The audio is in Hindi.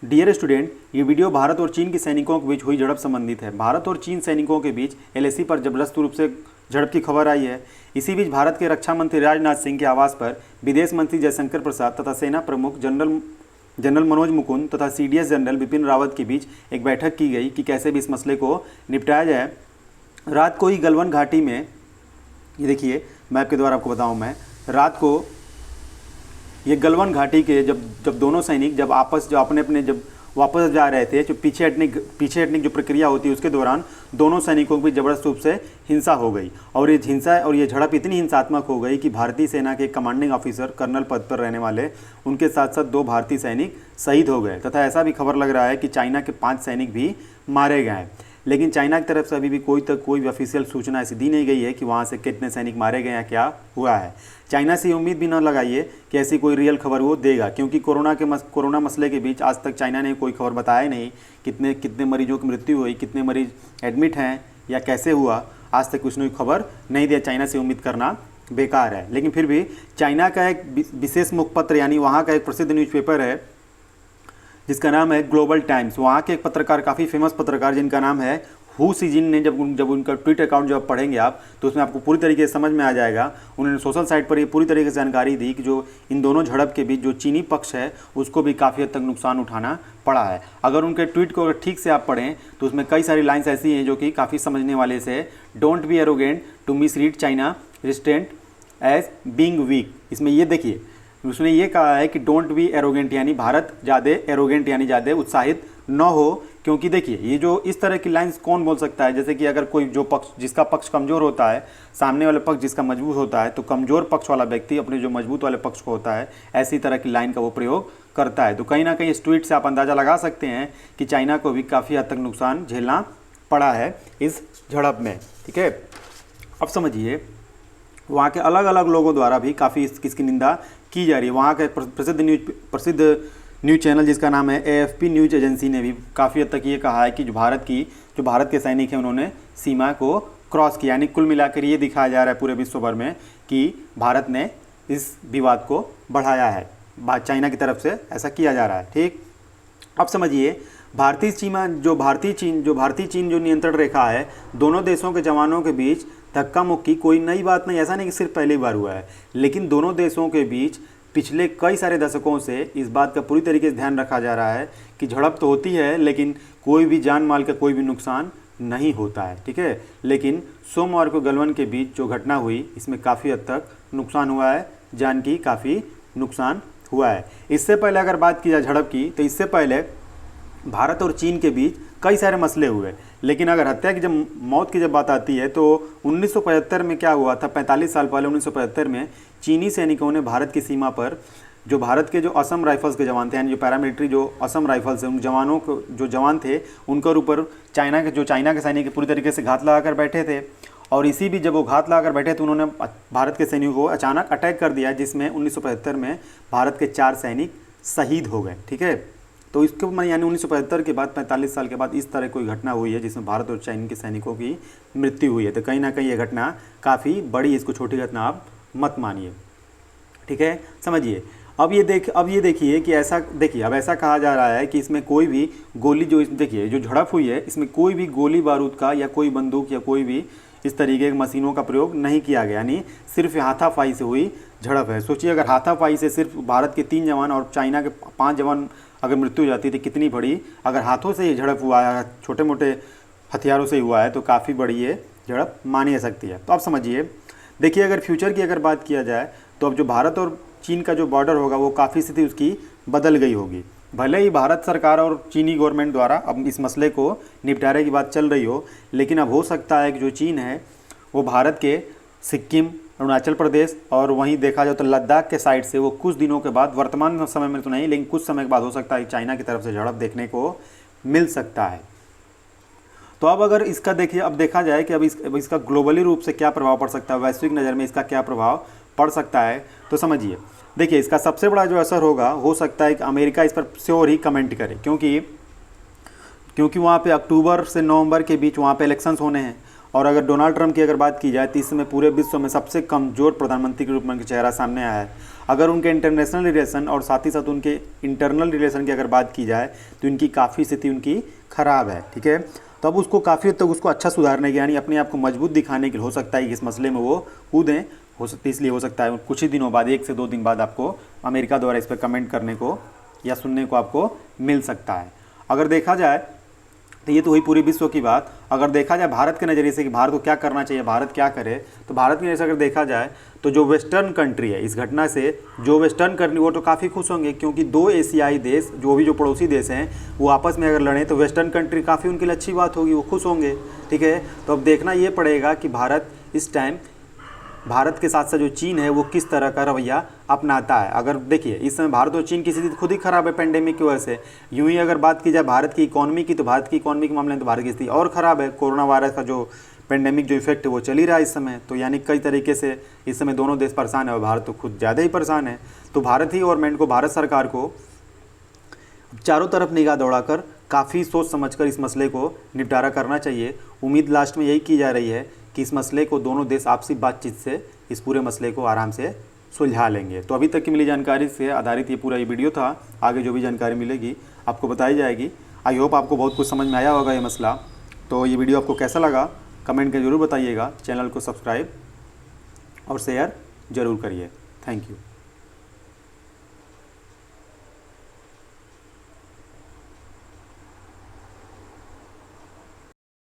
डियर स्टूडेंट, ये वीडियो भारत और चीन के सैनिकों के बीच हुई झड़प संबंधित है। भारत और चीन सैनिकों के बीच एलएसी पर जबरदस्त रूप से झड़प की खबर आई है। इसी बीच भारत के रक्षा मंत्री राजनाथ सिंह के आवास पर विदेश मंत्री जयशंकर प्रसाद तथा सेना प्रमुख जनरल मनोज मुकुंद तथा सीडीएस जनरल बिपिन रावत के बीच एक बैठक की गई कि कैसे भी इस मसले को निपटाया जाए। रात को ही गलवान घाटी में, ये देखिए मैप के द्वारा आपको बताऊँ मैं, रात को ये गलवान घाटी के जब दोनों सैनिक जब वापस जा रहे थे, जो पीछे हटने की जो प्रक्रिया होती है उसके दौरान दोनों सैनिकों के बीच जबरदस्त रूप से हिंसा हो गई और ये झड़प इतनी हिंसात्मक हो गई कि भारतीय सेना के कमांडिंग ऑफिसर कर्नल पद पर रहने वाले उनके साथ साथ 2 भारतीय सैनिक शहीद हो गए तथा ऐसा भी खबर लग रहा है कि चाइना के 5 सैनिक भी मारे गए हैं। लेकिन चाइना की तरफ से अभी भी कोई भी ऑफिशियल सूचना ऐसी दी नहीं गई है कि वहाँ से कितने सैनिक मारे गए या क्या हुआ है। चाइना से उम्मीद भी न लगाइए कि ऐसी कोई रियल खबर वो देगा, क्योंकि कोरोना मसले के बीच आज तक चाइना ने कोई खबर बताया ही नहीं। कितने मरीजों की मृत्यु हुई, कितने मरीज एडमिट हैं या कैसे हुआ, आज तक कुछ नहीं खबर नहीं दिया। चाइना से उम्मीद करना बेकार है। लेकिन फिर भी चाइना का एक विशेष मुखपत्र यानी वहाँ का एक प्रसिद्ध न्यूज़पेपर है जिसका नाम है ग्लोबल टाइम्स। वहाँ के एक पत्रकार, काफ़ी फेमस पत्रकार जिनका नाम है हु सीजिन ने जब उनका ट्विटर अकाउंट जब पढ़ेंगे आप तो उसमें आपको पूरी तरीके से समझ में आ जाएगा। उन्होंने सोशल साइट पर ये पूरी तरीके से जानकारी दी कि जो इन दोनों झड़प के बीच जो चीनी पक्ष है उसको भी काफ़ी हद तक नुकसान उठाना पड़ा है। अगर उनके ट्वीट को अगर ठीक से आप पढ़ें तो उसमें कई सारी लाइन्स ऐसी हैं जो कि काफ़ी समझने वाले से। Don't be arrogant to misread China resistant as being weak. इसमें ये देखिए, उसने ये कहा है कि डोंट बी एरोगेंट यानी भारत ज़्यादा एरोगेंट यानी ज़्यादा उत्साहित न हो, क्योंकि देखिए ये जो इस तरह की लाइंस कौन बोल सकता है। जैसे कि अगर कोई जो पक्ष जिसका पक्ष कमज़ोर होता है, सामने वाले पक्ष जिसका मजबूत होता है, तो कमज़ोर पक्ष वाला व्यक्ति अपने जो मजबूत वाले पक्ष को होता है ऐसी तरह की लाइन का वो प्रयोग करता है। तो कहीं ना कहीं इस ट्वीट से आप अंदाज़ा लगा सकते हैं कि चाइना को भी काफ़ी हद तक नुकसान झेलना पड़ा है इस झड़प में। ठीक है, अब समझिए वहाँ के अलग अलग लोगों द्वारा भी काफ़ी इसकी निंदा की जा रही है। वहाँ का प्रसिद्ध न्यूज़ चैनल जिसका नाम है एएफपी न्यूज़ एजेंसी ने भी काफ़ी हद तक ये कहा है कि जो भारत के सैनिक हैं उन्होंने सीमा को क्रॉस किया। यानी कुल मिलाकर ये दिखाया जा रहा है पूरे विश्व भर में कि भारत ने इस विवाद को बढ़ाया है, चाइना की तरफ से ऐसा किया जा रहा है। ठीक, अब समझिए भारतीय चीन जो नियंत्रण रेखा है, दोनों देशों के जवानों के बीच धक्का मुक्की कोई नई बात नहीं। ऐसा नहीं कि सिर्फ पहली बार हुआ है, लेकिन दोनों देशों के बीच पिछले कई सारे दशकों से इस बात का पूरी तरीके से ध्यान रखा जा रहा है कि झड़प तो होती है लेकिन कोई भी जान माल का कोई भी नुकसान नहीं होता है। ठीक है, लेकिन सोमवार को गलवान के बीच जो घटना हुई इसमें काफ़ी हद तक नुकसान हुआ है, जान की काफ़ी नुकसान हुआ है। इससे पहले अगर बात की जाए झड़प की, तो इससे पहले भारत और चीन के बीच कई सारे मसले हुए, लेकिन अगर हत्या की मौत की बात आती है तो 1975 में क्या हुआ था, 45 साल पहले 1975 में चीनी सैनिकों ने भारत की सीमा पर जो भारत के जो असम राइफल्स के जवान थे, यानी जो पैरामिलिट्री जो असम राइफल्स हैं, उन जवानों को जो जवान थे उनके ऊपर चाइना के सैनिक पूरी तरीके से घात लगा कर बैठे थे। और इसी भी जब वो घात लगा कर बैठे तो उन्होंने भारत के सैनिकों को अचानक अटैक कर दिया, जिसमें 1975 में भारत के 4 सैनिक शहीद हो गए। ठीक है, तो इसके यानी 1975 के बाद 45 साल के बाद इस तरह कोई घटना हुई है जिसमें भारत और चाइना के सैनिकों की मृत्यु हुई है। तो कहीं ना कहीं ये घटना काफ़ी बड़ी, इसको छोटी घटना आप मत मानिए। ठीक है, समझिए। अब ये देखिए कि अब ऐसा कहा जा रहा है कि इसमें कोई भी गोली देखिए जो झड़प हुई है इसमें कोई भी गोली बारूद का या कोई बंदूक या कोई भी इस तरीके की मशीनों का प्रयोग नहीं किया गया, यानी सिर्फ हाथापाई से हुई झड़प है। सोचिए अगर हाथापाई से सिर्फ भारत के 3 जवान और चाइना के 5 जवान अगर मृत्यु हो जाती थी कितनी बड़ी, अगर हाथों से ये झड़प हुआ है, छोटे मोटे हथियारों से हुआ है, तो काफ़ी बड़ी ये झड़प मानी जा सकती है। तो आप समझिए, देखिए अगर फ्यूचर की अगर बात किया जाए तो अब जो भारत और चीन का जो बॉर्डर होगा वो काफ़ी स्थिति उसकी बदल गई होगी। भले ही भारत सरकार और चीनी गवर्नमेंट द्वारा अब इस मसले को निपटारे की बात चल रही हो, लेकिन अब हो सकता है कि जो चीन है वो भारत के सिक्किम, अरुणाचल प्रदेश और वहीं देखा जाए तो लद्दाख के साइड से वो कुछ दिनों के बाद, वर्तमान समय में तो नहीं लेकिन कुछ समय के बाद हो सकता है कि चाइना की तरफ से झड़प देखने को मिल सकता है। तो अब अगर इसका देखिए, अब देखा जाए कि अब इसका ग्लोबली रूप से क्या प्रभाव पड़ सकता है, वैश्विक नज़र में इसका क्या प्रभाव पड़ सकता है। तो समझिए, देखिए इसका सबसे बड़ा जो असर होगा, हो सकता है कि अमेरिका इस पर श्योर ही कमेंट करे, क्योंकि वहाँ पे अक्टूबर से नवंबर के बीच वहाँ पे इलेक्शंस होने हैं और अगर डोनाल्ड ट्रंप की अगर बात की जाए तो इस समय पूरे विश्व में सबसे कमज़ोर प्रधानमंत्री के रूप में उनका चेहरा सामने आया है। अगर उनके इंटरनेशनल रिलेशन और साथ ही साथ उनके इंटरनल रिलेशन की अगर बात की जाए तो इनकी काफ़ी स्थिति उनकी ख़राब है, ठीक है। तो अब उसको काफ़ी हद तक उसको अच्छा सुधारने के यानी अपने आप को मजबूत दिखाने के लिए हो सकता है कि इस मसले में वो कूदें, हो सकती इसलिए हो सकता है कुछ ही दिनों बाद 1 से 2 दिन बाद आपको अमेरिका द्वारा इस पर कमेंट करने को या सुनने को आपको मिल सकता है। अगर देखा जाए तो ये तो हुई पूरी विश्व की बात। अगर देखा जाए भारत के नज़रिए से कि भारत को क्या करना चाहिए, भारत क्या करे, तो भारत के नज़रिए से अगर देखा जाए तो जो वेस्टर्न कंट्री है इस घटना से, जो वेस्टर्न कंट्री वो तो काफ़ी खुश होंगे, क्योंकि 2 एशियाई देश जो पड़ोसी देश हैं वो आपस में अगर लड़ें तो वेस्टर्न कंट्री काफ़ी उनके लिए अच्छी बात होगी, वो खुश होंगे, ठीक है। तो अब देखना ये पड़ेगा कि भारत इस टाइम भारत के साथ साथ जो चीन है वो किस तरह का रवैया अपनाता है। अगर देखिए इस समय भारत और चीन की स्थिति खुद ही खराब है पेंडेमिक की वजह से। यूं ही अगर बात की जाए भारत की इकॉनमी की, तो भारत की इकॉनमी के मामले में तो भारत की स्थिति और ख़राब है। कोरोना वायरस का जो पेंडेमिक जो इफेक्ट है वो चल ही रहा है इस समय, तो यानी कई तरीके से इस समय दोनों देश परेशान है और भारत तो खुद ज़्यादा ही परेशान है। तो भारत ही गवर्नमेंट को, भारत सरकार को चारों तरफ निगाह दौड़ाकर काफ़ी सोच समझकर इस मसले को निपटारा करना चाहिए। उम्मीद लास्ट में यही की जा रही है कि इस मसले को दोनों देश आपसी बातचीत से इस पूरे मसले को आराम से सुलझा लेंगे। तो अभी तक की मिली जानकारी से आधारित ये पूरा ये वीडियो था। आगे जो भी जानकारी मिलेगी आपको बताई जाएगी। आई होप आपको बहुत कुछ समझ में आया होगा ये मसला। तो ये वीडियो आपको कैसा लगा कमेंट करके ज़रूर बताइएगा। चैनल को सब्सक्राइब और शेयर ज़रूर करिए। Thank you.